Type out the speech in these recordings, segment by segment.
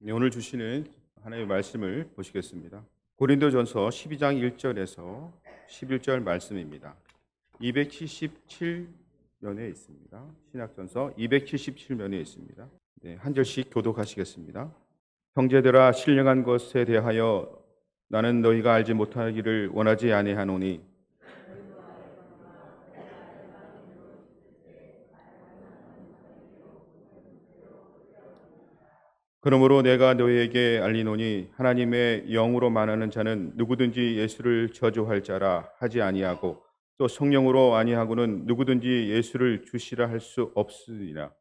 네, 오늘 주시는 하나님의 말씀을 보시겠습니다. 고린도전서 12장 1절에서 11절 말씀입니다. 277면에 있습니다. 신약전서 277면에 있습니다. 네, 한 절씩 교독하시겠습니다. 형제들아, 신령한 것에 대하여 나는 너희가 알지 못하기를 원하지 아니하노니 그러므로 내가 너희에게 알리노니 하나님의 영으로 만하는 자는 누구든지 예수를 저주할 자라 하지 아니하고 또 성령으로 아니하고는 누구든지 예수를 주시라 할 수 없으리라.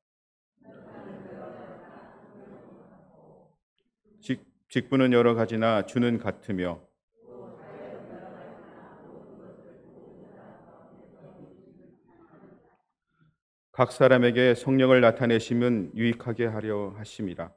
직분은 여러 가지나 주는 같으며 각 사람에게 성령을 나타내심은 유익하게 하려 하심이라.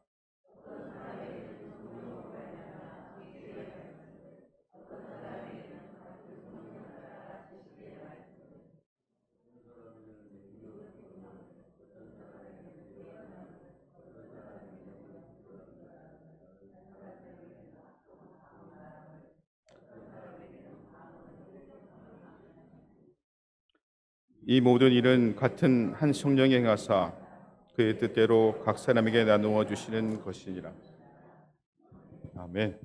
이 모든 일은 같은 한 성령이 행하사 그의 뜻대로 각 사람에게 나누어 주시는 것이니라. 아멘.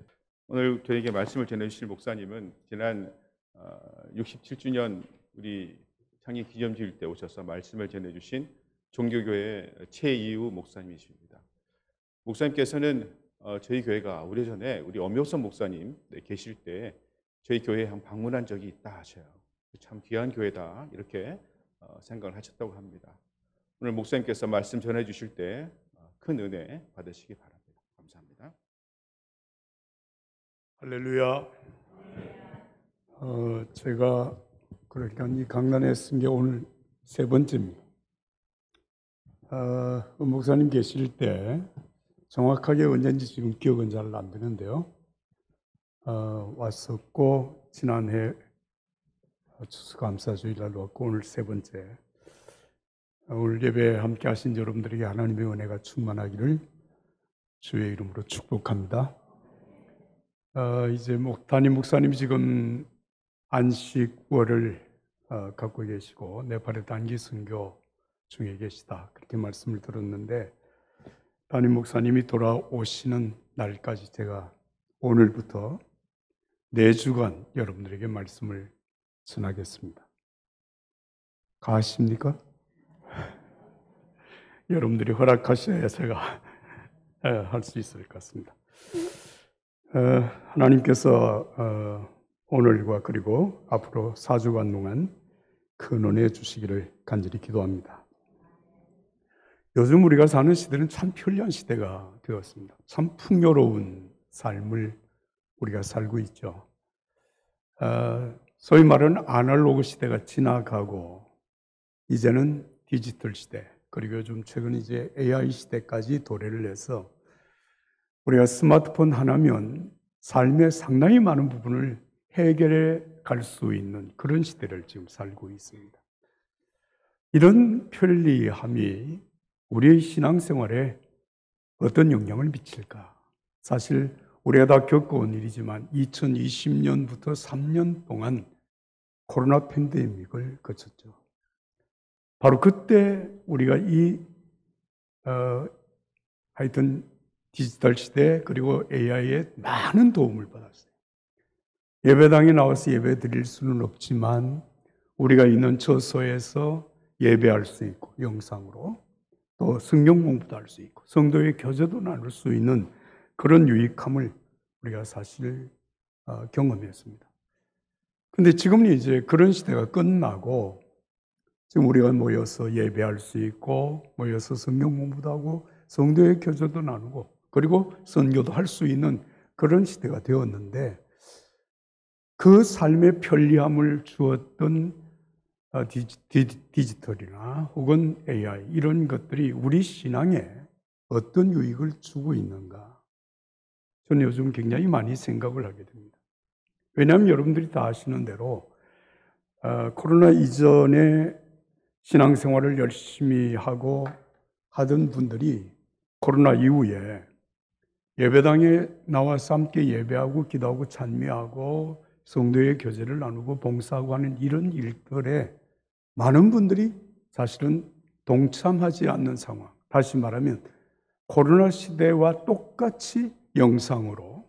오늘 저에게 말씀을 전해주실 목사님은 지난 67주년 우리 창립 기념주일 때 오셔서 말씀을 전해주신 종교교회 최이우 목사님이십니다. 목사님께서는 저희 교회가 오래전에 우리 엄효선 목사님 계실 때 저희 교회에 한 방문한 적이 있다 하셔요. 참 귀한 교회다 이렇게 생각을 하셨다고 합니다. 오늘 목사님께서 말씀 전해주실 때 큰 은혜 받으시기 바랍니다. 감사합니다. 할렐루야. 제가 그러니까 이 강단에 쓴 게 오늘 세 번째입니다. 목사님 계실 때 정확하게 언제인지 지금 기억은 잘 안 되는데요. 왔었고 지난해 추수감사주일날 왔고 오늘 세 번째. 오늘 예배 함께 하신 여러분들에게 하나님의 은혜가 충만하기를 주의 이름으로 축복합니다. 이제 담임 목사님이 지금 안식월을 갖고 계시고 네팔의 단기 선교 중에 계시다 그렇게 말씀을 들었는데 담임 목사님이 돌아오시는 날까지 제가 오늘부터 4주간 여러분들에게 말씀을 전하겠습니다. 가십니까? 여러분들이 허락하셔야 제가 할 수 있을 것 같습니다. 하나님께서 오늘과 그리고 앞으로 4주간 동안 큰 은혜 주시기를 간절히 기도합니다. 요즘 우리가 사는 시대는 참 편리한 시대가 되었습니다. 참 풍요로운 삶을 우리가 살고 있죠. 소위 말하는 아날로그 시대가 지나가고 이제는 디지털 시대 그리고 요즘 최근 이제 AI 시대까지 도래를 해서 우리가 스마트폰 하나면 삶의 상당히 많은 부분을 해결해 갈 수 있는 그런 시대를 지금 살고 있습니다. 이런 편리함이 우리의 신앙생활에 어떤 영향을 미칠까? 사실 우리가 다 겪어온 일이지만 2020년부터 3년 동안 코로나 팬데믹을 거쳤죠. 바로 그때 우리가 하여튼 디지털 시대 그리고 AI에 많은 도움을 받았어요. 예배당에 나와서 예배 드릴 수는 없지만 우리가 있는 처소에서 예배할 수 있고 영상으로 또 성경 공부도 할 수 있고 성도의 교제도 나눌 수 있는 그런 유익함을 우리가 사실 경험했습니다. 근데 지금은 이제 그런 시대가 끝나고 지금 우리가 모여서 예배할 수 있고 모여서 성경 공부도 하고 성도의 교제도 나누고 그리고 선교도 할 수 있는 그런 시대가 되었는데 그 삶의 편리함을 주었던 디지털이나 혹은 AI 이런 것들이 우리 신앙에 어떤 유익을 주고 있는가? 저는 요즘 굉장히 많이 생각을 하게 됩니다. 왜냐하면 여러분들이 다 아시는 대로 코로나 이전에 신앙생활을 열심히 하고 하던 분들이 코로나 이후에 예배당에 나와서 함께 예배하고 기도하고 찬미하고 성도의 교제를 나누고 봉사하고 하는 이런 일들에 많은 분들이 사실은 동참하지 않는 상황. 다시 말하면 코로나 시대와 똑같이 영상으로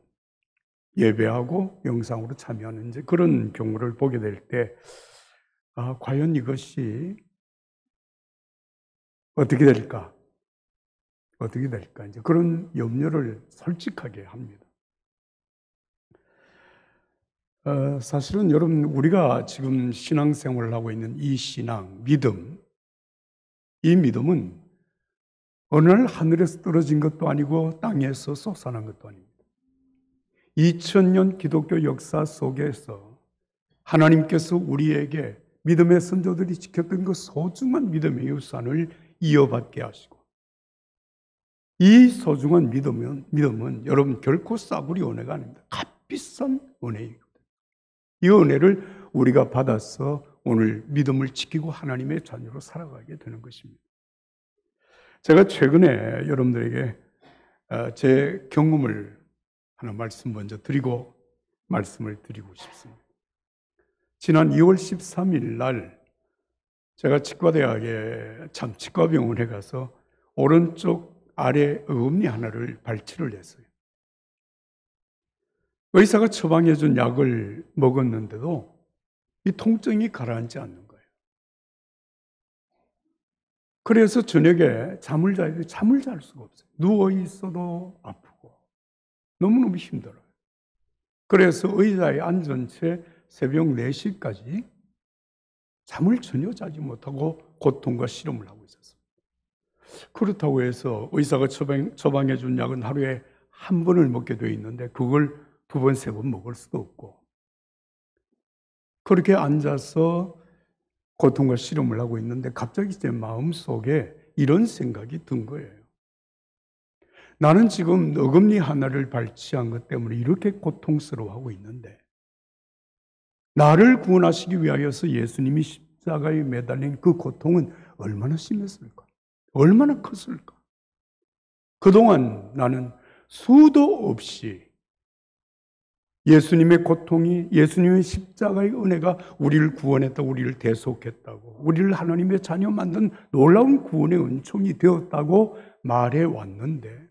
예배하고 영상으로 참여하는 이제 그런 경우를 보게 될 때, 과연 이것이 어떻게 될까? 어떻게 될까? 이제 그런 염려를 솔직하게 합니다. 사실은 여러분, 우리가 지금 신앙생활을 하고 있는 이 신앙, 믿음, 이 믿음은 어느 날 하늘에서 떨어진 것도 아니고 땅에서 솟아난 것도 아닙니다. 2000년 기독교 역사 속에서 하나님께서 우리에게 믿음의 선조들이 지켰던 그 소중한 믿음의 유산을 이어받게 하시고, 이 소중한 믿음은 여러분 결코 싸구려 은혜가 아닙니다. 값비싼 은혜이거든요. 이 은혜를 우리가 받아서 오늘 믿음을 지키고 하나님의 자녀로 살아가게 되는 것입니다. 제가 최근에 여러분들에게 제 경험을 하나 먼저 드리고 말씀을 드리고 싶습니다. 지난 2월 13일 날 제가 치과병원에 가서 오른쪽 아래 어금니 하나를 발치를 했어요. 의사가 처방해 준 약을 먹었는데도 이 통증이 가라앉지 않는 거예요. 그래서 저녁에 잠을 자야 돼. 잠을 잘 수가 없어요. 누워 있어도 아프고 너무너무 힘들어요. 그래서 의자에 앉은 채 새벽 4시까지 잠을 전혀 자지 못하고 고통과 실험을 하고 있었어요. 그렇다고 해서 의사가 처방해 준 약은 하루에 한 번을 먹게 되어 있는데 그걸 2번, 3번 먹을 수도 없고, 그렇게 앉아서 고통과 실험을 하고 있는데 갑자기 제 마음속에 이런 생각이 든 거예요. 나는 지금 어금니 하나를 발치한 것 때문에 이렇게 고통스러워하고 있는데, 나를 구원하시기 위하여서 예수님이 십자가에 매달린 그 고통은 얼마나 심했을까? 얼마나 컸을까? 그동안 나는 수도 없이 예수님의 고통이, 예수님의 십자가의 은혜가 우리를 구원했다고, 우리를 대속했다고, 우리를 하나님의 자녀 만든 놀라운 구원의 은총이 되었다고 말해 왔는데,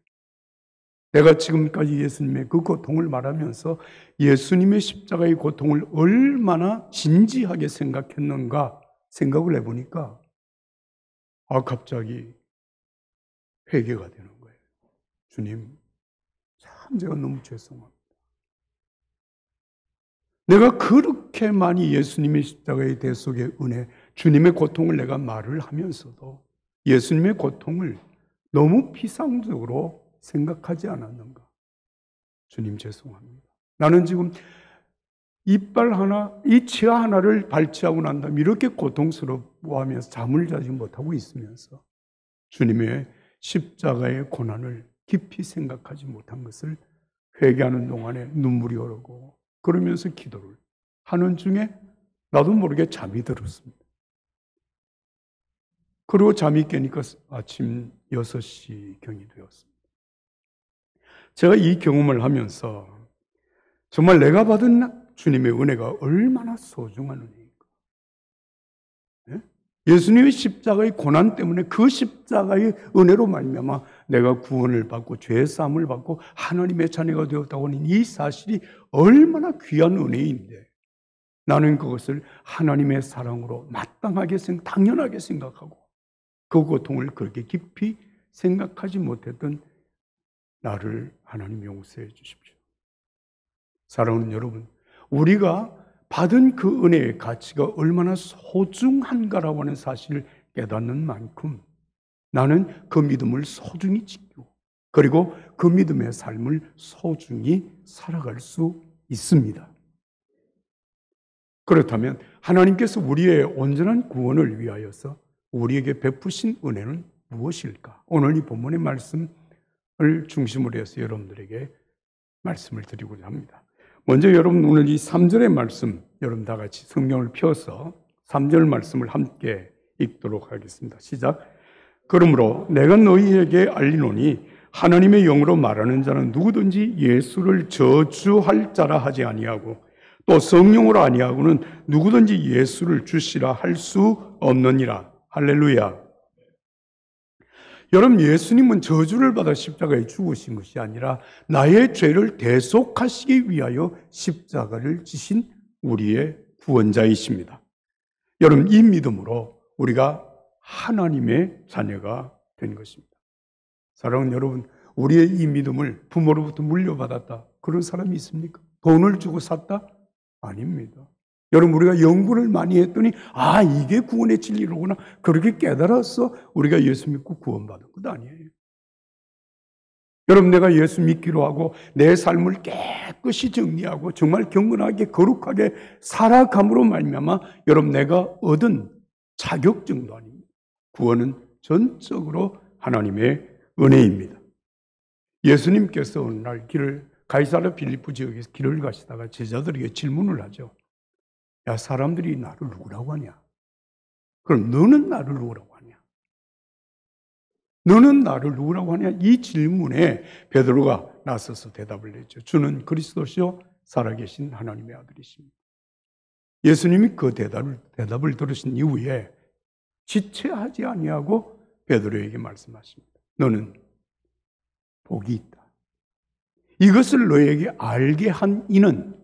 내가 지금까지 예수님의 그 고통을 말하면서 예수님의 십자가의 고통을 얼마나 진지하게 생각했는가 생각을 해보니까 갑자기 회개가 되는 거예요. 주님, 참 제가 너무 죄송합니다. 내가 그렇게 많이 예수님의 십자가의 대속의 은혜, 주님의 고통을 내가 말을 하면서도 예수님의 고통을 너무 피상적으로 생각하지 않았는가? 주님 죄송합니다. 나는 지금 이빨 하나, 이 치아 하나를 발치하고 난 다음에 이렇게 고통스러워하면서 잠을 자지 못하고 있으면서 주님의 십자가의 고난을 깊이 생각하지 못한 것을 회개하는 동안에 눈물이 흐르고, 그러면서 기도를 하는 중에 나도 모르게 잠이 들었습니다. 그리고 잠이 깨니까 아침 6시경이 되었습니다. 제가 이 경험을 하면서 정말 내가 받은 주님의 은혜가 얼마나 소중한 은혜인가. 예수님의 십자가의 고난 때문에 그 십자가의 은혜로 말미암아 내가 구원을 받고 죄 사함을 받고 하나님의 자녀가 되었다고 하는 이 사실이 얼마나 귀한 은혜인데, 나는 그것을 하나님의 사랑으로 마땅하게 당연하게 생각하고 그 고통을 그렇게 깊이 생각하지 못했던 나를 하나님 용서해 주십시오. 사랑하는 여러분, 우리가 받은 그 은혜의 가치가 얼마나 소중한가라고 하는 사실을 깨닫는 만큼 나는 그 믿음을 소중히 지키고, 그리고 그 믿음의 삶을 소중히 살아갈 수 있습니다. 그렇다면 하나님께서 우리의 온전한 구원을 위하여서 우리에게 베푸신 은혜는 무엇일까? 오늘 이 본문의 말씀을 중심으로 해서 여러분들에게 말씀을 드리고자 합니다. 먼저 여러분, 오늘 이 3절의 말씀, 여러분 다 같이 성경을 펴서 3절 말씀을 함께 읽도록 하겠습니다. 시작. 그러므로 내가 너희에게 알리노니 하나님의 영으로 말하는 자는 누구든지 예수를 저주할 자라 하지 아니하고 또 성령으로 아니하고는 누구든지 예수를 주시라 할 수 없느니라. 할렐루야. 여러분, 예수님은 저주를 받아 십자가에 죽으신 것이 아니라 나의 죄를 대속하시기 위하여 십자가를 지신 우리의 구원자이십니다. 여러분, 이 믿음으로 우리가 하나님의 자녀가 된 것입니다. 사랑하는 여러분, 우리의 이 믿음을 부모로부터 물려받았다, 그런 사람이 있습니까? 돈을 주고 샀다? 아닙니다. 여러분, 우리가 연구를 많이 했더니 이게 구원의 진리로구나, 그렇게 깨달아서 우리가 예수 믿고 구원받은 것 아니에요. 여러분, 내가 예수 믿기로 하고 내 삶을 깨끗이 정리하고 정말 경건하게 거룩하게 살아감으로 말미암아 여러분, 내가 얻은 자격증도 아닙니다. 구원은 전적으로 하나님의 은혜입니다. 예수님께서 어느 날 가이사랴 빌립보 지역에서 길을 가시다가 제자들에게 질문을 하죠. 야, 사람들이 나를 누구라고 하냐? 그럼 너는 나를 누구라고 하냐? 너는 나를 누구라고 하냐? 이 질문에 베드로가 나서서 대답을 했죠. 주는 그리스도시요 살아계신 하나님의 아들이십니다. 예수님이 그 대답을 들으신 이후에 지체하지 아니하고 베드로에게 말씀하십니다. 너는 복이 있다. 이것을 너에게 알게 한 이는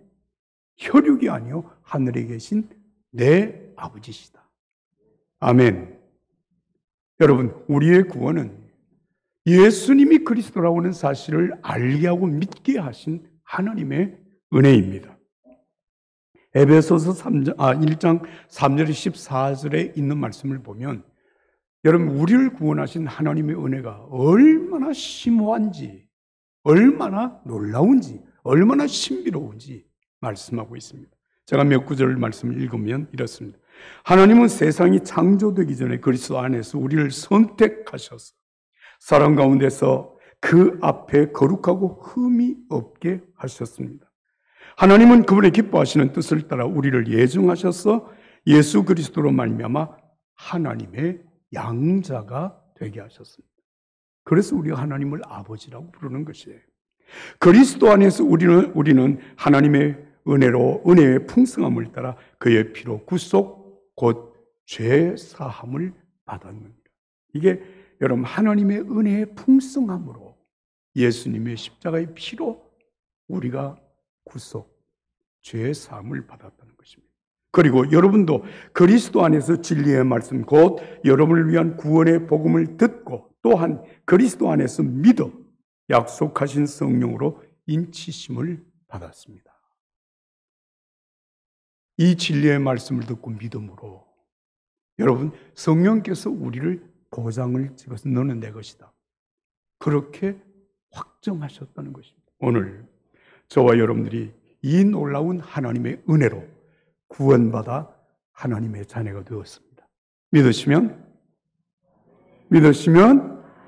혈육이 아니요 하늘에 계신 내 아버지시다. 아멘. 여러분, 우리의 구원은 예수님이 그리스도라고 하는 사실을 알게 하고 믿게 하신 하나님의 은혜입니다. 에베소서 1장 3절 14절에 있는 말씀을 보면 여러분, 우리를 구원하신 하나님의 은혜가 얼마나 심오한지, 얼마나 놀라운지, 얼마나 신비로운지 말씀하고 있습니다. 제가 몇 구절 말씀을 읽으면 이렇습니다. 하나님은 세상이 창조되기 전에 그리스도 안에서 우리를 선택하셔서 사랑 가운데서 그 앞에 거룩하고 흠이 없게 하셨습니다. 하나님은 그분의 기뻐하시는 뜻을 따라 우리를 예정하셔서 예수 그리스도로 말미암아 하나님의 양자가 되게 하셨습니다. 그래서 우리가 하나님을 아버지라고 부르는 것이에요. 그리스도 안에서 우리는 하나님의 은혜의 풍성함을 따라 그의 피로 구속 곧 죄 사함을 받았습니다. 이게 여러분, 하나님의 은혜의 풍성함으로 예수님의 십자가의 피로 우리가 구속, 죄 사함을 받았다는 것입니다. 그리고 여러분도 그리스도 안에서 진리의 말씀 곧 여러분을 위한 구원의 복음을 듣고 또한 그리스도 안에서 믿어 약속하신 성령으로 인치심을 받았습니다. 이 진리의 말씀을 듣고 믿음으로 여러분, 성령께서 우리를 도장을 찍어서 너는 내 것이다, 그렇게 확정하셨다는 것입니다. 오늘 저와 여러분들이 이 놀라운 하나님의 은혜로 구원받아 하나님의 자녀가 되었습니다. 믿으시면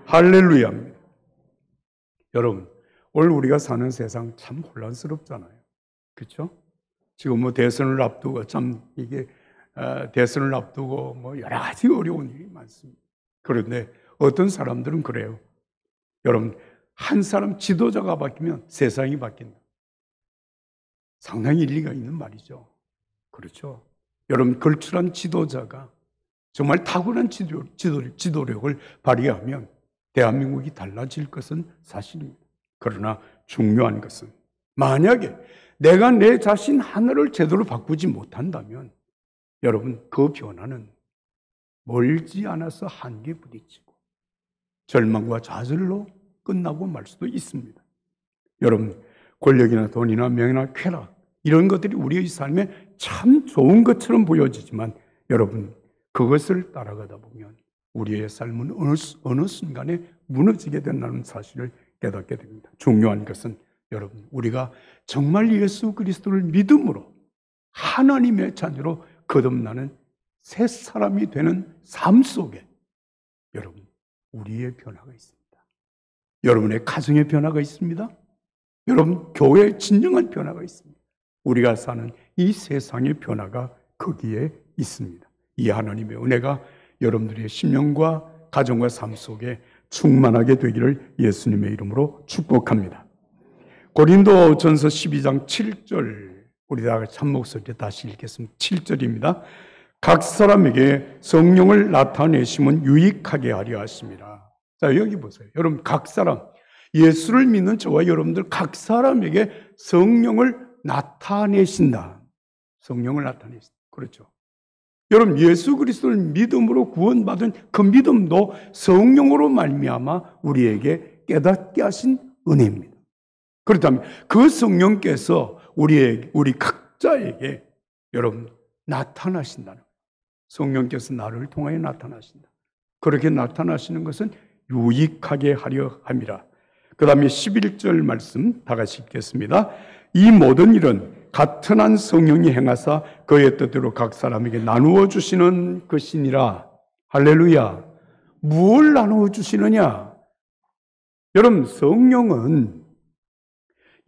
할렐루야입니다. 여러분, 오늘 우리가 사는 세상 참 혼란스럽잖아요. 그렇죠? 지금 대선을 앞두고 대선을 앞두고 여러 가지 어려운 일이 많습니다. 그런데 어떤 사람들은 그래요. 여러분, 한 사람 지도자가 바뀌면 세상이 바뀐다. 상당히 일리가 있는 말이죠. 그렇죠? 여러분, 걸출한 지도자가 정말 탁월한 지도력을 발휘하면 대한민국이 달라질 것은 사실입니다. 그러나 중요한 것은 만약에 내가 내 자신 하나를 제대로 바꾸지 못한다면 여러분, 그 변화는 멀지 않아서 한계에 부딪히고 절망과 좌절로 끝나고 말 수도 있습니다. 여러분, 권력이나 돈이나 명예나 쾌락, 이런 것들이 우리의 삶에 참 좋은 것처럼 보여지지만 여러분, 그것을 따라가다 보면 우리의 삶은 어느 순간에 무너지게 된다는 사실을 깨닫게 됩니다. 중요한 것은 여러분, 우리가 정말 예수 그리스도를 믿음으로 하나님의 자녀로 거듭나는 새 사람이 되는 삶 속에 여러분, 우리의 변화가 있습니다. 여러분의 가정의 변화가 있습니다. 여러분, 교회의 진정한 변화가 있습니다. 우리가 사는 이 세상의 변화가 거기에 있습니다. 이 하나님의 은혜가 여러분들의 심령과 가정과 삶 속에 충만하게 되기를 예수님의 이름으로 축복합니다. 고린도전서 12장 7절 우리 다 같이 한 목소리로 다시 읽겠습니다. 7절입니다. 각 사람에게 성령을 나타내심은 유익하게 하려 하심이라. 자, 여기 보세요. 여러분, 각 사람, 예수를 믿는 저와 여러분들 각 사람에게 성령을 나타내신다. 성령을 나타내신다. 그렇죠. 여러분, 예수 그리스도를 믿음으로 구원받은 그 믿음도 성령으로 말미암아 우리에게 깨닫게 하신 은혜입니다. 그렇다면 그 성령께서 우리 각자에게 여러분 나타나신다는 거예요. 성령께서 나를 통하여 나타나신다. 그렇게 나타나시는 것은 유익하게 하려 함이라. 그 다음에 11절 말씀 다 같이 읽겠습니다. 이 모든 일은 같은 한 성령이 행하사 그의 뜻대로 각 사람에게 나누어 주시는 것이니라. 할렐루야. 무엇을 나누어 주시느냐? 여러분, 성령은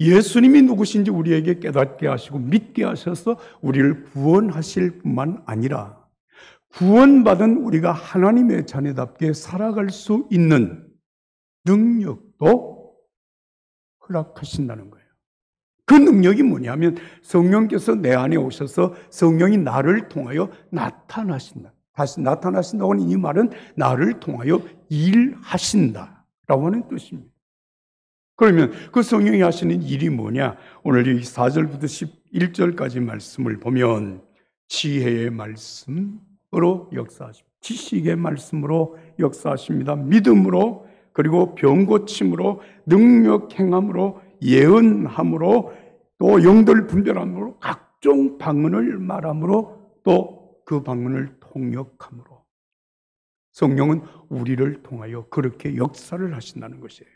예수님이 누구신지 우리에게 깨닫게 하시고 믿게 하셔서 우리를 구원하실 뿐만 아니라 구원받은 우리가 하나님의 자녀답게 살아갈 수 있는 능력도 허락하신다는 거예요. 그 능력이 뭐냐면 성령께서 내 안에 오셔서 성령이 나를 통하여 나타나신다. 다시 나타나신다고 하는 이 말은 나를 통하여 일하신다라고 하는 뜻입니다. 그러면 그 성령이 하시는 일이 뭐냐? 오늘 이 4절부터 11절까지 말씀을 보면 지혜의 말씀으로 역사하십니다. 지식의 말씀으로 역사하십니다. 믿음으로, 그리고 병 고침으로, 능력 행함으로, 예언함으로, 또 영들 분별함으로, 각종 방언을 말함으로, 또 그 방언을 통역함으로 성령은 우리를 통하여 그렇게 역사를 하신다는 것이에요.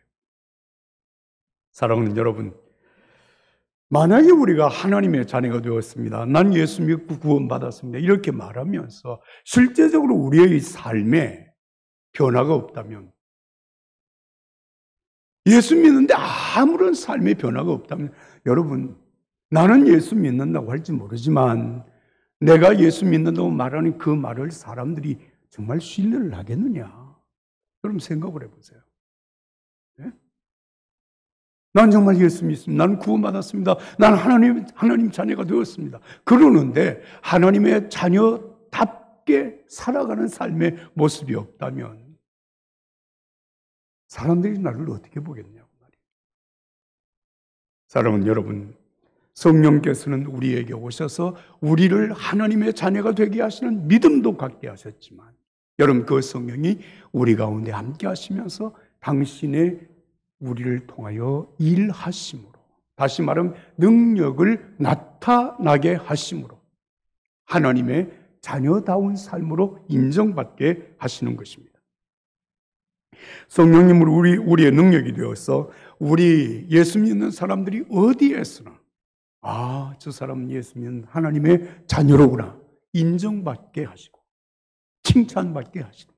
사랑하는 여러분, 만약에 우리가 하나님의 자녀가 되었습니다. 난 예수 믿고 구원받았습니다. 이렇게 말하면서 실제적으로 우리의 삶에 변화가 없다면, 예수 믿는데 아무런 삶의 변화가 없다면, 여러분, 나는 예수 믿는다고 할지 모르지만 내가 예수 믿는다고 말하는 그 말을 사람들이 정말 신뢰를 하겠느냐? 여러분 생각을 해보세요. 네? 난 정말 예수 믿습니다. 나는 구원받았습니다. 나는 하나님 자녀가 되었습니다. 그러는데 하나님의 자녀답게 살아가는 삶의 모습이 없다면 사람들이 나를 어떻게 보겠냐고 말이에요. 사랑하는 여러분, 성령께서는 우리에게 오셔서 우리를 하나님의 자녀가 되게 하시는 믿음도 갖게 하셨지만, 여러분 그 성령이 우리 가운데 함께 하시면서 당신의 우리를 통하여 일하심으로, 다시 말하면 능력을 나타나게 하심으로 하나님의 자녀다운 삶으로 인정받게 하시는 것입니다. 성령님으로 우리의 능력이 되어서 우리 예수 믿는 사람들이 어디에서나 저 사람은 예수 믿는 하나님의 자녀로구나 인정받게 하시고 칭찬받게 하시고.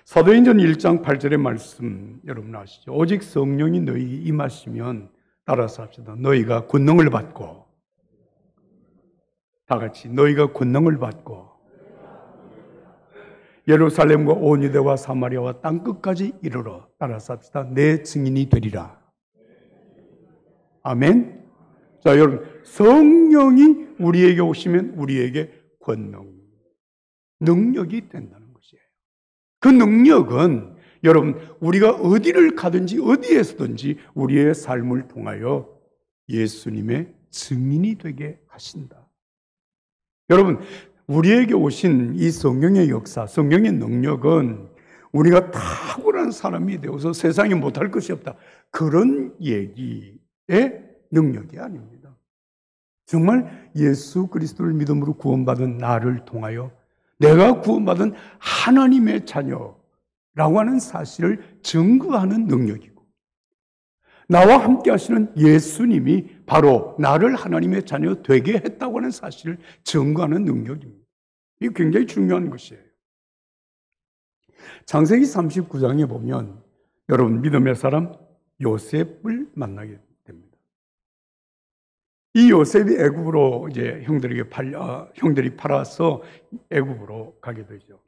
사도행전 1장 8절의 말씀 여러분 아시죠? 오직 성령이 너희 임하시면, 따라서 합시다. 너희가 권능을 받고, 다 같이 너희가 권능을 받고 예루살렘과 온 유대와 사마리아와 땅끝까지 이르러, 따라서 합시다. 내 증인이 되리라. 아멘. 자, 여러분, 성령이 우리에게 오시면 우리에게 권능, 능력이 된다는 것이에요. 그 능력은 여러분 우리가 어디를 가든지 어디에서든지 우리의 삶을 통하여 예수님의 증인이 되게 하신다. 여러분, 우리에게 오신 이 성령의 역사, 성령의 능력은 우리가 탁월한 사람이 되어서 세상에 못할 것이 없다, 그런 얘기의 능력이 아닙니다. 정말 예수 그리스도를 믿음으로 구원받은 나를 통하여 내가 구원받은 하나님의 자녀라고 하는 사실을 증거하는 능력이고, 나와 함께 하시는 예수님이 바로 나를 하나님의 자녀 되게 했다고 하는 사실을 증거하는 능력입니다. 이게 굉장히 중요한 것이에요. 창세기 39장에 보면 여러분 믿음의 사람 요셉을 만나게 됩니다. 이 요셉이 애굽으로 이제 형들이 팔아서 애굽으로 가게 되죠.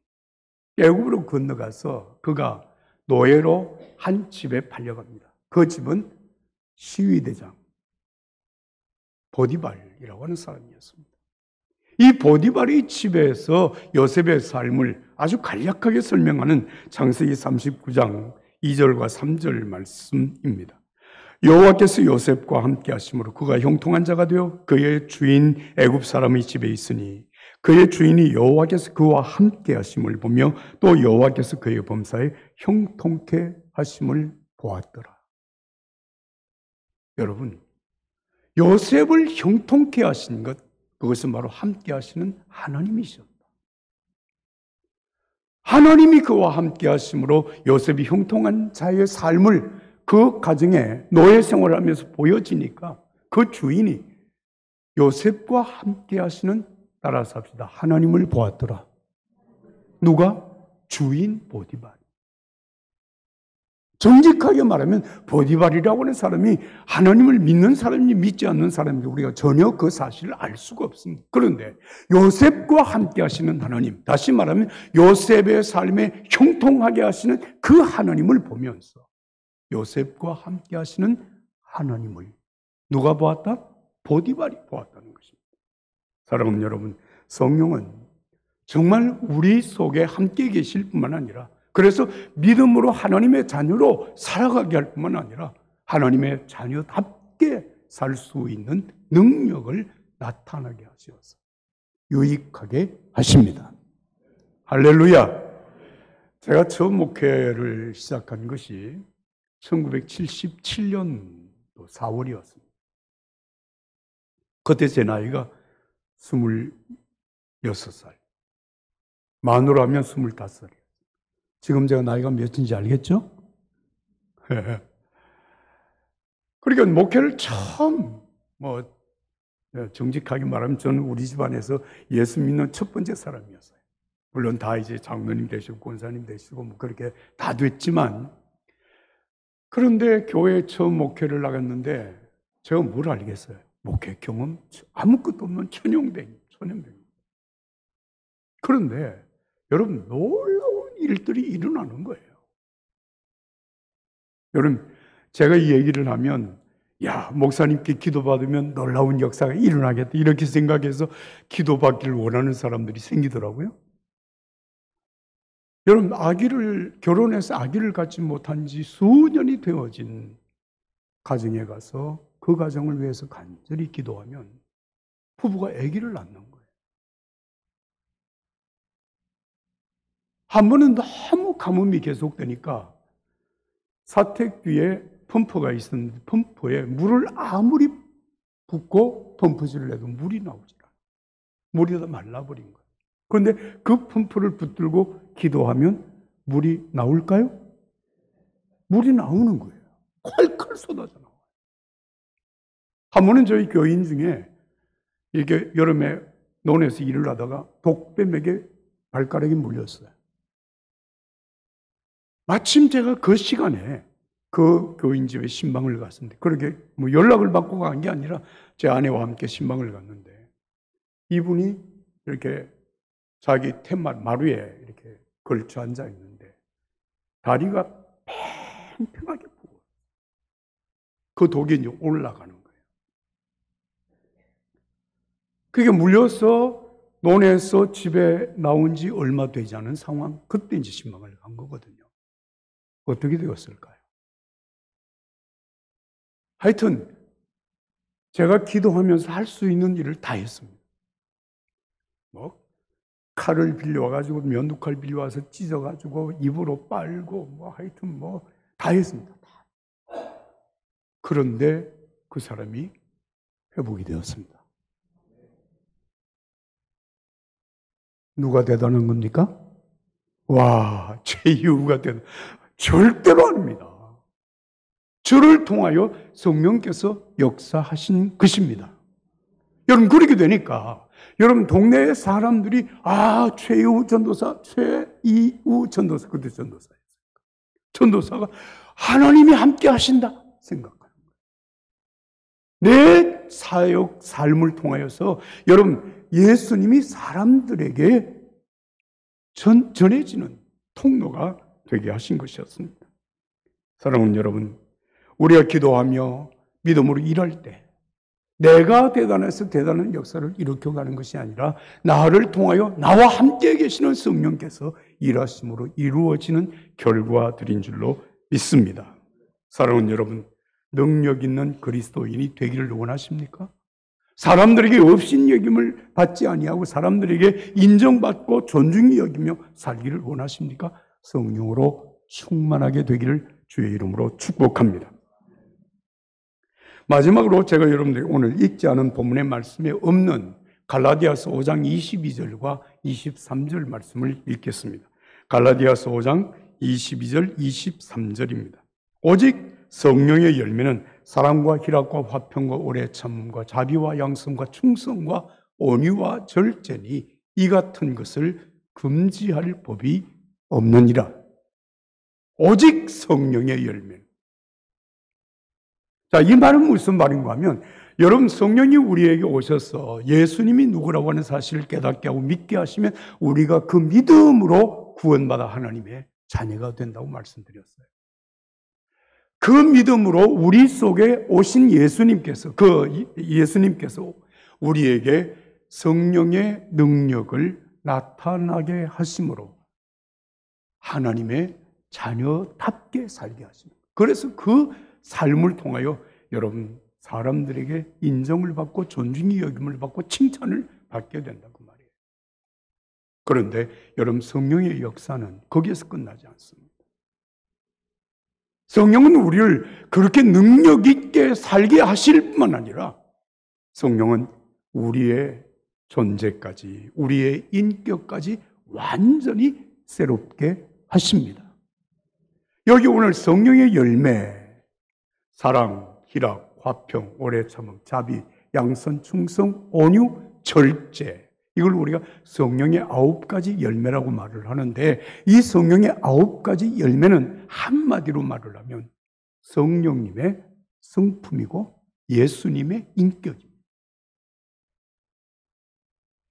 애굽으로 건너가서 그가 노예로 한 집에 팔려갑니다. 그 집은 시위대장 보디발이라고 하는 사람이었습니다. 이 보디발의 집에서 요셉의 삶을 아주 간략하게 설명하는 창세기 39장 2절과 3절 말씀입니다. 여호와께서 요셉과 함께 하심으로 그가 형통한 자가 되어 그의 주인 애굽 사람의 집에 있으니 그의 주인이 여호와께서 그와 함께 하심을 보며 또 여호와께서 그의 범사에 형통케 하심을 보았더라. 여러분, 요셉을 형통케 하신 것, 그것은 바로 함께 하시는 하나님이셨다. 하나님이 그와 함께 하심으로 요셉이 형통한 자의 삶을 그 가정에 노예 생활을 하면서 보여지니까 그 주인이 요셉과 함께 하시는, 따라서 합시다, 하나님을 보았더라. 누가? 주인 보디발. 정직하게 말하면 보디발이라고 하는 사람이 하나님을 믿는 사람인지 믿지 않는 사람인지 우리가 전혀 그 사실을 알 수가 없습니다. 그런데 요셉과 함께 하시는 하나님, 다시 말하면 요셉의 삶에 형통하게 하시는 그 하나님을 보면서 요셉과 함께 하시는 하나님을 누가 보았다? 보디발이 보았다는 것입니다. 사랑하는 여러분, 성령은 정말 우리 속에 함께 계실 뿐만 아니라, 그래서 믿음으로 하나님의 자녀로 살아가게 할 뿐만 아니라 하나님의 자녀답게 살 수 있는 능력을 나타나게 하셔서 유익하게 하십니다. 할렐루야. 제가 처음 목회를 시작한 것이 1977년도 4월이었습니다. 그때 제 나이가 26살. 만으로 하면 25살이에요. 지금 제가 나이가 몇인지 알겠죠? 그러니까 목회를 처음, 정직하게 말하면 저는 우리 집안에서 예수 믿는 첫 번째 사람이었어요. 물론 다 이제 장로님 되시고 권사님 되시고 그렇게 다 됐지만, 그런데 교회에 처음 목회를 나갔는데 제가 뭘 알겠어요? 목회 경험 아무것도 없는 천연병. 그런데 여러분, 놀라운 일들이 일어나는 거예요. 여러분, 제가 이 얘기를 하면 야, 목사님께 기도받으면 놀라운 역사가 일어나겠다 이렇게 생각해서 기도받기를 원하는 사람들이 생기더라고요. 여러분, 결혼해서 아기를 갖지 못한 지 수년이 되어진 가정에 가서 그 가정을 위해서 간절히 기도하면 부부가 아기를 낳는 거예요. 한 번은 너무 가뭄이 계속되니까 사택 뒤에 펌프가 있었는데 펌프에 물을 아무리 붓고 펌프질을 해도 물이 나오지 않아요. 물이 다 말라버린 거예요. 그런데 그 펌프를 붙들고 기도하면 물이 나올까요? 물이 나오는 거예요. 콸콸 쏟아져 나와요. 한 번은 저희 교인 중에 이게 여름에 논에서 일을 하다가 독뱀에게 발가락이 물렸어요. 마침 제가 그 시간에 그 교인 집에 신방을 갔습니다. 그렇게 연락을 받고 간 게 아니라 제 아내와 함께 신방을 갔는데 이분이 이렇게 자기 마루에 이렇게 걸쳐 앉아 있는데 다리가 팽팽하게 부어요. 그 독이 이제 올라가는 거예요. 그게 물려서 논에서 집에 나온 지 얼마 되지 않은 상황, 그때 이제 신방을 간 거거든요. 어떻게 되었을까요? 하여튼 제가 기도하면서 할 수 있는 일을 다 했습니다. 칼을 빌려와가지고 면도칼 빌려와서 찢어가지고 입으로 빨고 하여튼 다 했습니다. 그런데 그 사람이 회복이 되었습니다. 누가 대단한 겁니까? 와, 최유가 대단. 절대로 아닙니다. 저를 통하여 성령께서 역사하신 것입니다. 여러분, 그렇게 되니까 여러분 동네 사람들이 최이우 전도사, 최이우 전도사, 그때 전도사였어요. 전도사가 하나님이 함께 하신다 생각하는 거예요. 내 사역 삶을 통하여서 여러분 예수님이 사람들에게 전해지는 통로가 되게 하신 것이었습니다. 사랑하는 여러분, 우리가 기도하며 믿음으로 일할 때 내가 대단해서 대단한 역사를 일으켜가는 것이 아니라 나를 통하여 나와 함께 계시는 성령께서 일하심으로 이루어지는 결과들인 줄로 믿습니다. 사랑하는 여러분, 능력 있는 그리스도인이 되기를 원하십니까? 사람들에게 업신여김을 받지 아니하고 사람들에게 인정받고 존중히 여기며 살기를 원하십니까? 성령으로 충만하게 되기를 주의 이름으로 축복합니다. 마지막으로 제가 여러분들이 오늘 읽지 않은 본문의 말씀에 없는 갈라디아서 5장 22절과 23절 말씀을 읽겠습니다. 갈라디아서 5장 22절, 23절입니다. 오직 성령의 열매는 사랑과 희락과 화평과 오래 참음과 자비와 양성과 충성과 온유와 절제니 이 같은 것을 금지할 법이 없느니라. 오직 성령의 열매. 자, 이 말은 무슨 말인가 하면 여러분, 성령이 우리에게 오셔서 예수님이 누구라고 하는 사실을 깨닫게 하고 믿게 하시면 우리가 그 믿음으로 구원받아 하나님의 자녀가 된다고 말씀드렸어요. 그 믿음으로 우리 속에 오신 예수님께서, 예수님께서 우리에게 성령의 능력을 나타나게 하심으로 하나님의 자녀답게 살게 하십니다. 그래서 그 삶을 통하여 여러분 사람들에게 인정을 받고 존중이 여김을 받고 칭찬을 받게 된다고 말이에요. 그런데 여러분, 성령의 역사는 거기에서 끝나지 않습니다. 성령은 우리를 그렇게 능력 있게 살게 하실 뿐만 아니라 성령은 우리의 존재까지, 우리의 인격까지 완전히 새롭게 하십니다. 여기 오늘 성령의 열매, 사랑, 희락, 화평, 오래 참음, 자비, 양선, 충성, 온유, 절제, 이걸 우리가 성령의 9가지 열매라고 말을 하는데 이 성령의 9가지 열매는 한마디로 말을 하면 성령님의 성품이고 예수님의 인격입니다.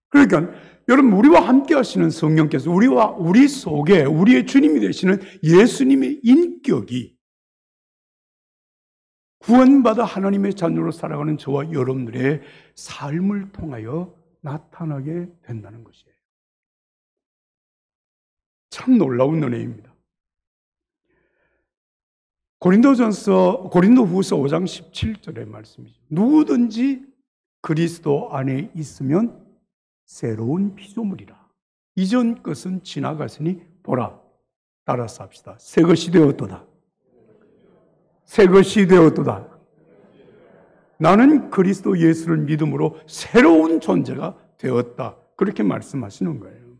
그러니까 여러분, 우리와 함께 하시는 성령께서 우리 속에 우리의 주님이 되시는 예수님의 인격이 구원받아 하나님의 자녀로 살아가는 저와 여러분들의 삶을 통하여 나타나게 된다는 것이에요. 참 놀라운 은혜입니다. 고린도후서 5장 17절의 말씀이죠. 누구든지 그리스도 안에 있으면 새로운 피조물이라. 이전 것은 지나갔으니 보라, 따라서 합시다. 새 것이 되었도다. 새 것이 되었도다. 나는 그리스도 예수를 믿음으로 새로운 존재가 되었다. 그렇게 말씀하시는 거예요.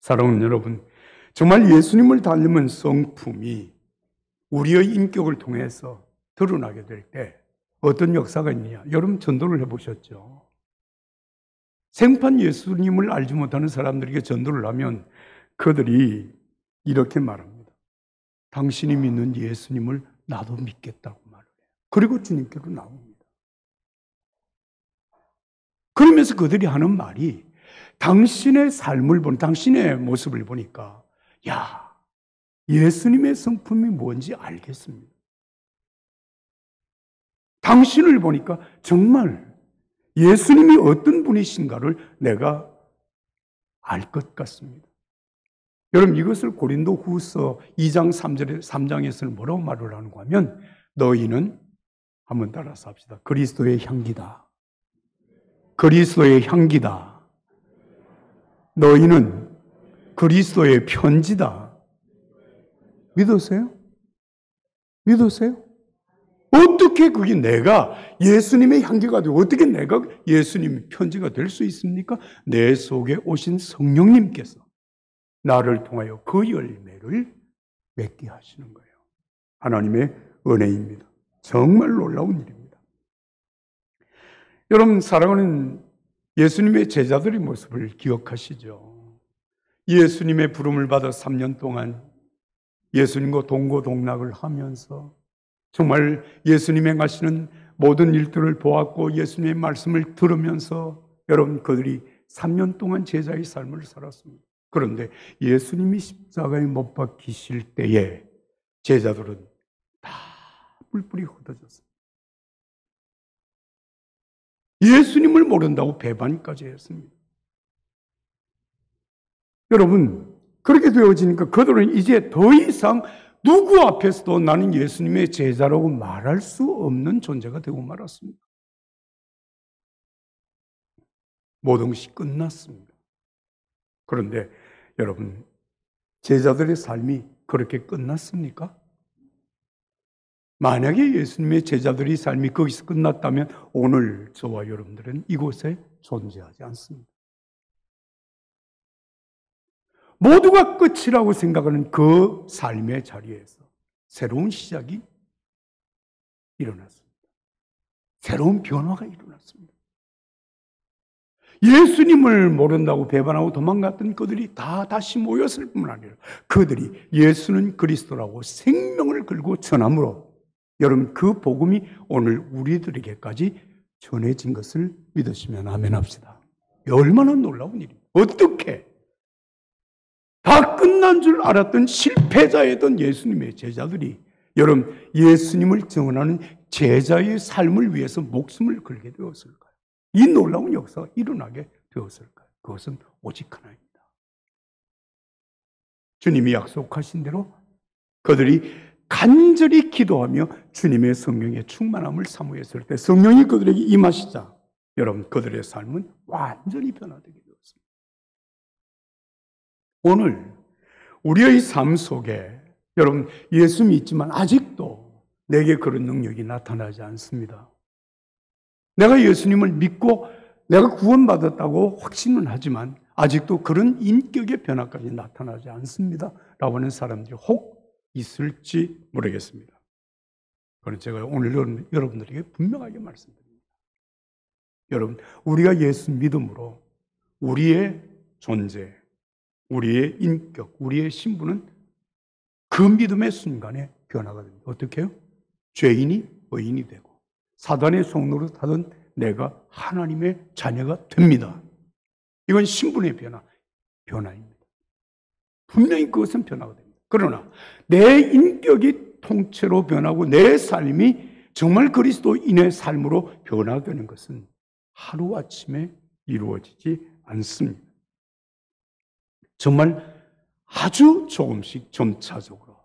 사랑하는 여러분, 정말 예수님을 닮은 성품이 우리의 인격을 통해서 드러나게 될 때 어떤 역사가 있느냐? 여러분, 전도를 해보셨죠? 생판 예수님을 알지 못하는 사람들에게 전도를 하면 그들이 이렇게 말합니다. 당신이 믿는 예수님을 나도 믿겠다고 말을 해요. 그리고 주님께로 나옵니다. 그러면서 그들이 하는 말이 당신의 삶을 당신의 모습을 보니까 야, 예수님의 성품이 뭔지 알겠습니다. 당신을 보니까 정말 예수님이 어떤 분이신가를 내가 알 것 같습니다. 여러분, 이것을 고린도후서 2장 3장에서는 뭐라고 말을 하는가 하면 너희는, 한번 따라서 합시다. 그리스도의 향기다. 그리스도의 향기다. 너희는 그리스도의 편지다. 믿으세요? 믿으세요? 어떻게 그게 내가 예수님의 향기가 되고 어떻게 내가 예수님의 편지가 될 수 있습니까? 내 속에 오신 성령님께서 나를 통하여 그 열매를 맺게 하시는 거예요. 하나님의 은혜입니다. 정말 놀라운 일입니다. 여러분, 사랑하는 예수님의 제자들의 모습을 기억하시죠? 예수님의 부름을 받아 3년 동안 예수님과 동고동락을 하면서 정말 예수님 행하시는 모든 일들을 보았고 예수님의 말씀을 들으면서 여러분, 그들이 3년 동안 제자의 삶을 살았습니다. 그런데 예수님이 십자가에 못 박히실 때에 제자들은 다 뿔뿔이 흩어졌습니다. 예수님을 모른다고 배반까지 했습니다. 여러분, 그렇게 되어지니까 그들은 이제 더 이상 누구 앞에서도 나는 예수님의 제자라고 말할 수 없는 존재가 되고 말았습니다. 모든 것이 끝났습니다. 그런데 여러분, 제자들의 삶이 그렇게 끝났습니까? 만약에 예수님의 제자들의 삶이 거기서 끝났다면 오늘 저와 여러분들은 이곳에 존재하지 않습니다. 모두가 끝이라고 생각하는 그 삶의 자리에서 새로운 시작이 일어났습니다. 새로운 변화가 일어났습니다. 예수님을 모른다고 배반하고 도망갔던 그들이 다 다시 모였을 뿐만 아니라 그들이 예수는 그리스도라고 생명을 걸고 전함으로 여러분 그 복음이 오늘 우리들에게까지 전해진 것을 믿으시면 아멘 합시다. 얼마나 놀라운 일입니까? 어떻게 다 끝난 줄 알았던 실패자였던 예수님의 제자들이 여러분 예수님을 증언하는 제자의 삶을 위해서 목숨을 걸게 되었을까요? 이 놀라운 역사가 일어나게 되었을까요? 그것은 오직 하나입니다. 주님이 약속하신 대로 그들이 간절히 기도하며 주님의 성령의 충만함을 사모했을 때 성령이 그들에게 임하시자 여러분 그들의 삶은 완전히 변화되게 되었습니다. 오늘 우리의 삶 속에 여러분 예수 믿지만 아직도 내게 그런 능력이 나타나지 않습니다. 내가 예수님을 믿고 내가 구원받았다고 확신은 하지만 아직도 그런 인격의 변화까지 나타나지 않습니다. 라고 하는 사람들이 혹 있을지 모르겠습니다. 그런데 제가 오늘 여러분들에게 분명하게 말씀드립니다. 여러분, 우리가 예수 믿음으로 우리의 존재, 우리의 인격, 우리의 신분은 그 믿음의 순간에 변화가 됩니다. 어떻게 해요? 죄인이 의인이 되고 사단의 속노릇하던 내가 하나님의 자녀가 됩니다. 이건 신분의 변화입니다. 분명히 그것은 변화가 됩니다. 그러나 내 인격이 통째로 변하고 내 삶이 정말 그리스도인의 삶으로 변화되는 것은 하루아침에 이루어지지 않습니다. 정말 아주 조금씩 점차적으로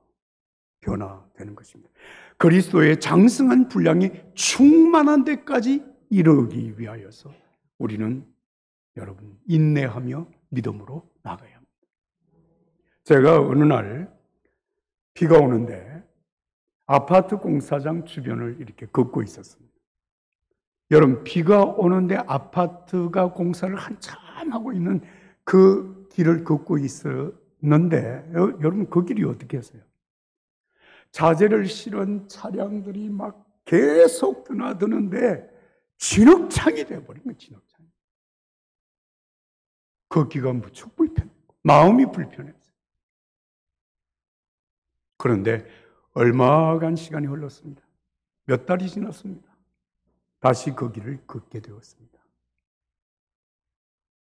변화되는 것입니다. 그리스도의 장성한 분량이 충만한 데까지 이르기 위하여서 우리는 여러분 인내하며 믿음으로 나가야 합니다. 제가 어느 날 비가 오는데 아파트 공사장 주변을 이렇게 걷고 있었습니다. 여러분 비가 오는데 아파트가 공사를 한참 하고 있는 그 길을 걷고 있었는데 여러분 그 길이 어떻게 했어요? 자재를 실은 차량들이 막 계속 드나드는데 진흙창이 돼버린 거예요. 진흙창. 걷기가 무척 불편했고 마음이 불편했어요. 그런데 얼마간 시간이 흘렀습니다. 몇 달이 지났습니다. 다시 그 길을 걷게 되었습니다.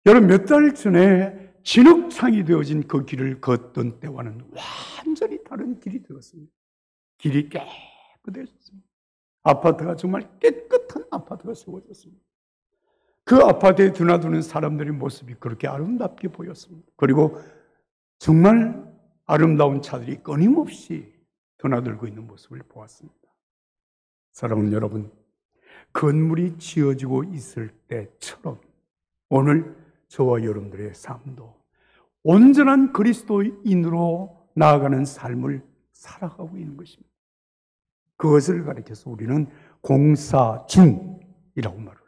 여러분 몇 달 전에 진흙창이 되어진 그 길을 걷던 때와는 완전히 다른 길이 되었습니다. 길이 깨끗해졌습니다. 아파트가 정말 깨끗한 아파트가 세워졌습니다. 그 아파트에 드나드는 사람들의 모습이 그렇게 아름답게 보였습니다. 그리고 정말 아름다운 차들이 끊임없이 드나들고 있는 모습을 보았습니다. 사랑하는 여러분, 건물이 지어지고 있을 때처럼 오늘 저와 여러분들의 삶도 온전한 그리스도인으로 나아가는 삶을 살아가고 있는 것입니다. 그것을 가리켜서 우리는 공사 중이라고 말을 합니다.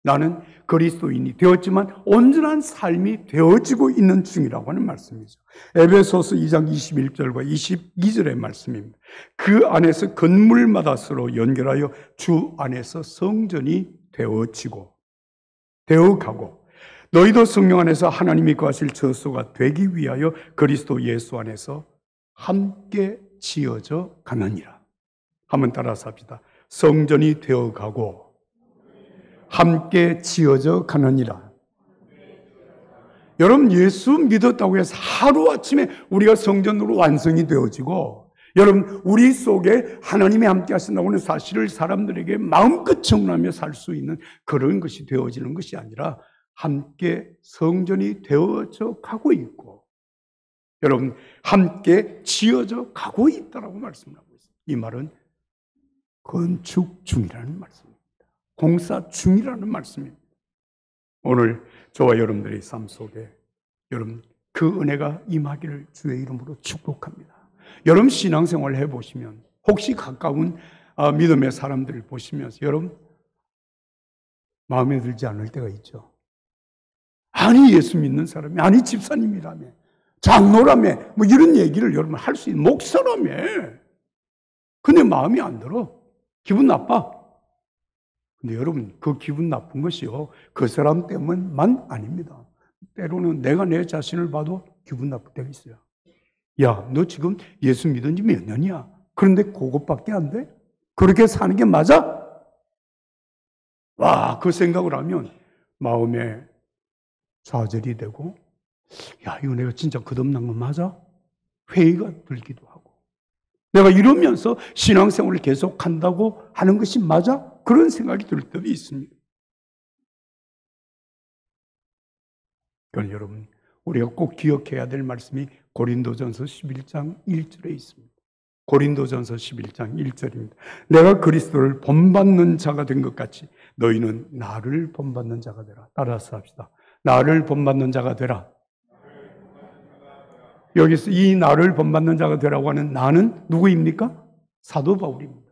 나는 그리스도인이 되었지만 온전한 삶이 되어지고 있는 중이라고 하는 말씀이죠. 에베소서 2장 21절과 22절의 말씀입니다. 그 안에서 건물마다 서로 연결하여 주 안에서 성전이 되어가고 너희도 성령 안에서 하나님이 거하실 처소가 되기 위하여 그리스도 예수 안에서 함께 지어져 가느니라. 한번 따라서 합시다. 성전이 되어가고 함께 지어져 가느니라. 여러분 예수 믿었다고 해서 하루아침에 우리가 성전으로 완성이 되어지고 여러분 우리 속에 하나님이 함께 하신다고 하는 사실을 사람들에게 마음껏 청하며 살 수 있는 그런 것이 되어지는 것이 아니라 함께 성전이 되어져 가고 있고 여러분 함께 지어져 가고 있다라고 말씀을 하고 있습니다. 이 말은 건축 중이라는 말씀입니다. 공사 중이라는 말씀입니다. 오늘 저와 여러분들의 삶 속에 여러분 그 은혜가 임하기를 주의 이름으로 축복합니다. 여러분 신앙생활을 해보시면 혹시 가까운 믿음의 사람들을 보시면서 여러분 마음에 들지 않을 때가 있죠. 아니 예수 믿는 사람이 아니 집사님이라며 장로라며 뭐 이런 얘기를 여러분 할 수 있는 목사라며 근데 마음이 안 들어. 기분 나빠. 근데 여러분 그 기분 나쁜 것이요 그 사람 때문만 아닙니다. 때로는 내가 내 자신을 봐도 기분 나쁠 때가 있어요. 야, 너 지금 예수 믿은 지 몇 년이야? 그런데 그것밖에 안 돼? 그렇게 사는 게 맞아? 와, 그 생각을 하면 마음에 좌절이 되고 야, 이거 내가 진짜 거듭난 거 맞아? 회의가 들기도 하고 내가 이러면서 신앙생활을 계속한다고 하는 것이 맞아? 그런 생각이 들 때도 있습니다. 그러니까 여러분 우리가 꼭 기억해야 될 말씀이 고린도전서 11장 1절에 있습니다. 고린도전서 11장 1절입니다. 내가 그리스도를 본받는 자가 된 것 같이 너희는 나를 본받는 자가 되라. 따라서 합시다. 나를 본받는 자가 되라. 여기서 이 나를 본받는 자가 되라고 하는 나는 누구입니까? 사도 바울입니다.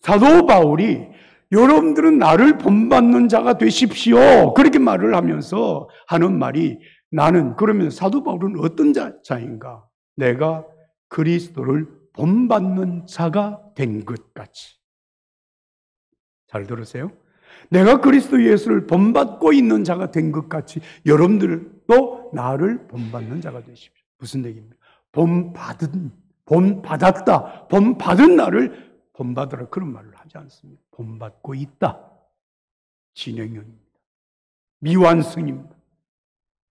사도 바울이 여러분들은 나를 본받는 자가 되십시오. 그렇게 말을 하면서 하는 말이 나는 그러면 사도 바울은 어떤 자인가? 내가 그리스도를 본받는 자가 된 것 같이. 잘 들으세요? 내가 그리스도 예수를 본받고 있는 자가 된 것 같이 여러분들도 나를 본받는 자가 되십시오. 무슨 얘기입니까? 본받았다. 본받은 나를 본받으라 그런 말을 하지 않습니다. 본받고 있다. 진행형입니다. 미완성입니다.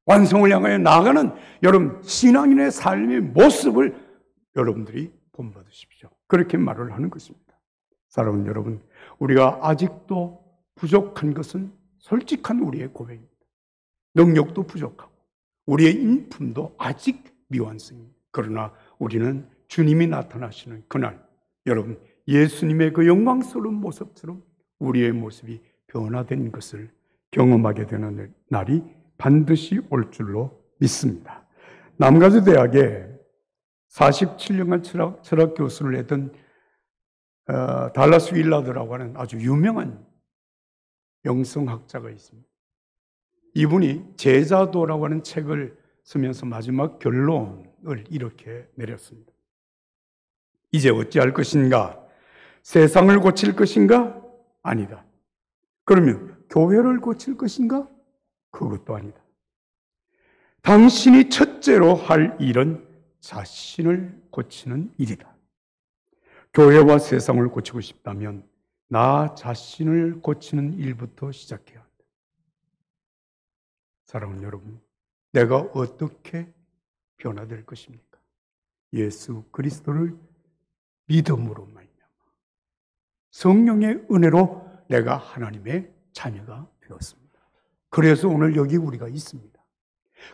완성을 향하여 나아가는 여러분 신앙인의 삶의 모습을 여러분들이 본받으십시오. 그렇게 말을 하는 것입니다. 사랑하는 여러분, 우리가 아직도 부족한 것은 솔직한 우리의 고백입니다. 능력도 부족하고 우리의 인품도 아직 미완성입니다. 그러나 우리는 주님이 나타나시는 그날 여러분 예수님의 그 영광스러운 모습처럼 우리의 모습이 변화된 것을 경험하게 되는 날이 반드시 올 줄로 믿습니다. 남가주 대학에 47년간 철학 교수를 했던 달라스 윌라드라고 하는 아주 유명한 영성학자가 있습니다. 이분이 제자도라고 하는 책을 쓰면서 마지막 결론을 이렇게 내렸습니다. 이제 어찌할 것인가? 세상을 고칠 것인가? 아니다. 그러면 교회를 고칠 것인가? 그것도 아니다. 당신이 첫째로 할 일은 자신을 고치는 일이다. 교회와 세상을 고치고 싶다면 나 자신을 고치는 일부터 시작해야 한다. 사랑하는 여러분, 내가 어떻게 변화될 것입니까? 예수 그리스도를 믿음으로 말미암아 성령의 은혜로 내가 하나님의 자녀가 되었습니다. 그래서 오늘 여기 우리가 있습니다.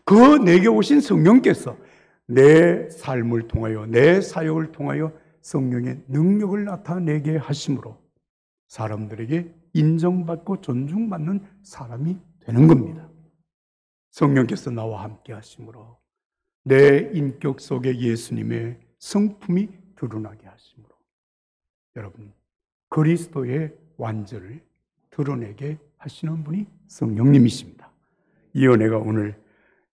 그 내게 오신 성령께서 내 삶을 통하여 내 사역을 통하여 성령의 능력을 나타내게 하심으로 사람들에게 인정받고 존중받는 사람이 되는 겁니다. 성령께서 나와 함께 하심으로 내 인격 속에 예수님의 성품이 드러나게 하심으로 여러분 그리스도의 완전을 드러내게 하시는 분이 성령님이십니다. 이 은혜가 오늘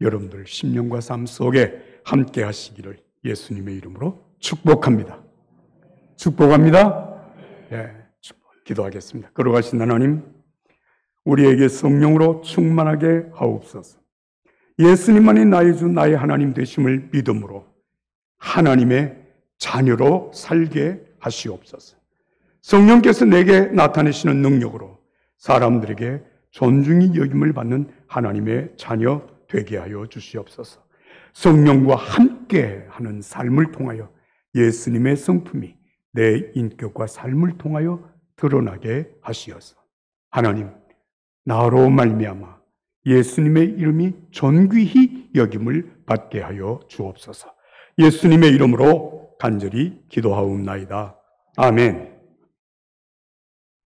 여러분들 심령과 삶 속에 함께 하시기를 예수님의 이름으로 축복합니다. 축복합니다. 네, 기도하겠습니다. 거룩하신 하나님, 우리에게 성령으로 충만하게 하옵소서. 예수님만이 나의 주 나의 하나님 되심을 믿음으로 하나님의 자녀로 살게 하시옵소서. 성령께서 내게 나타내시는 능력으로 사람들에게 존중이 여김을 받는 하나님의 자녀 되게 하여 주시옵소서. 성령과 함께하는 삶을 통하여 예수님의 성품이 내 인격과 삶을 통하여 드러나게 하시어서 하나님, 나로 말미암아 예수님의 이름이 존귀히 여김을 받게 하여 주옵소서. 예수님의 이름으로 간절히 기도하옵나이다. 아멘.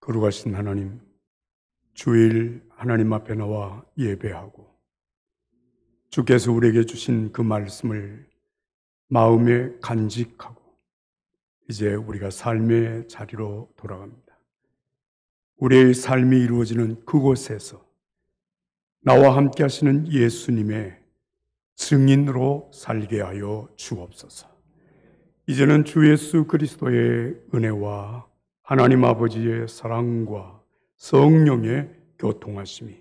거룩하신 하나님, 주일 하나님 앞에 나와 예배하고 주께서 우리에게 주신 그 말씀을 마음에 간직하고 이제 우리가 삶의 자리로 돌아갑니다. 우리의 삶이 이루어지는 그곳에서 나와 함께 하시는 예수님의 증인으로 살게 하여 주옵소서. 이제는 주 예수 그리스도의 은혜와 하나님 아버지의 사랑과 성령의 교통하심이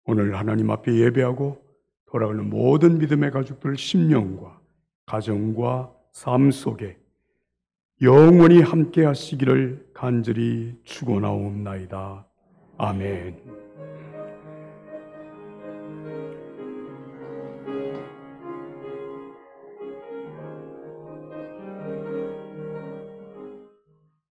오늘 하나님 앞에 예배하고 돌아가는 모든 믿음의 가족들 심령과 가정과 삶 속에 영원히 함께 하시기를 간절히 축원하옵나이다. 아멘.